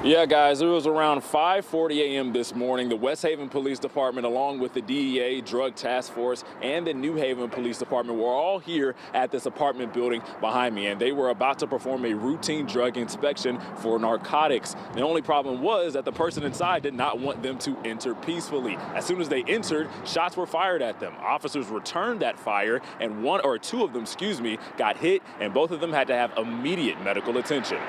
Yeah, guys, it was around 5:40 a.m. this morning. The West Haven Police Department, along with the DEA, Drug Task Force, and the New Haven Police Department were all here at this apartment building behind me, and they were about to perform a routine drug inspection for narcotics. The only problem was that the person inside did not want them to enter peacefully. As soon as they entered, shots were fired at them. Officers returned that fire, and two of them, got hit, and both of them had to have immediate medical attention.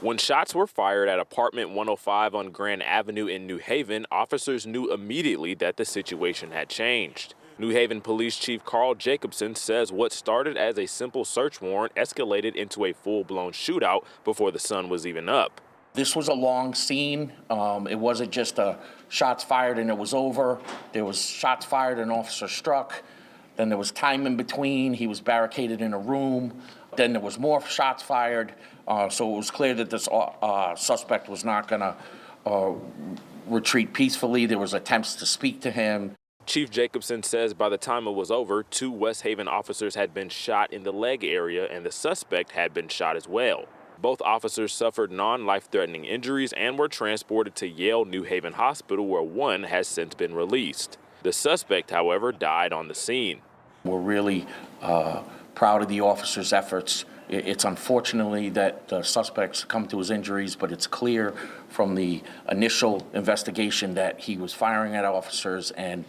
When shots were fired at apartment 105 on Grand Avenue in New Haven, officers knew immediately that the situation had changed. New Haven Police Chief Carl Jacobson says what started as a simple search warrant escalated into a full-blown shootout before the sun was even up. This was a long scene. It wasn't just shots fired and it was over. There was shots fired and an officer struck. Then there was time in between. He was barricaded in a room. Then there was more shots fired. So it was clear that this suspect was not going to retreat peacefully. There was attempts to speak to him. Chief Jacobson says by the time it was over, 2 West Haven officers had been shot in the leg area and the suspect had been shot as well. Both officers suffered non-life-threatening injuries and were transported to Yale New Haven Hospital, where one has since been released. The suspect, however, died on the scene. We're really proud of the officers' efforts. It's unfortunately that the suspect succumbed to his injuries, but it's clear from the initial investigation that he was firing at officers and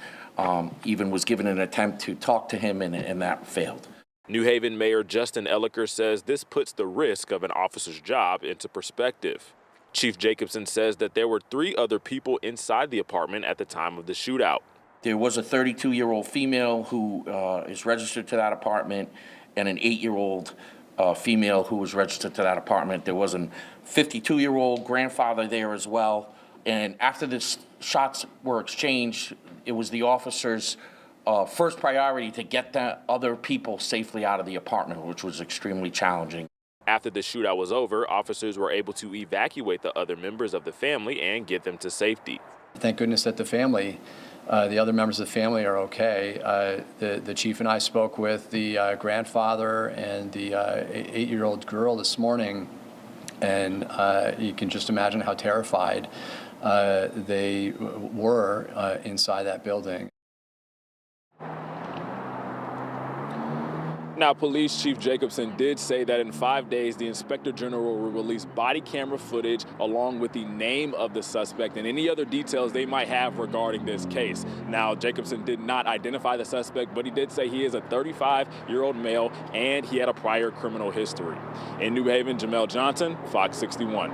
even was given an attempt to talk to him, and that failed. New Haven Mayor Justin Elliker says this puts the risk of an officer's job into perspective. Chief Jacobson says that there were 3 other people inside the apartment at the time of the shootout. There was a 32-year-old female who is registered to that apartment and an 8-year-old female who was registered to that apartment. There was a 52-year-old grandfather there as well. And after the shots were exchanged, it was the officers' first priority to get the other people safely out of the apartment, which was extremely challenging. After the shootout was over, officers were able to evacuate the other members of the family and get them to safety. Thank goodness that the other members of the family are okay. The chief and I spoke with the grandfather and the 8-year-old girl this morning, and you can just imagine how terrified they were inside that building. Now, Police Chief Jacobson did say that in 5 days, the Inspector General will release body camera footage along with the name of the suspect and any other details they might have regarding this case. Now, Jacobson did not identify the suspect, but he did say he is a 35-year-old male and he had a prior criminal history. In New Haven, Jamel Johnson, Fox 61.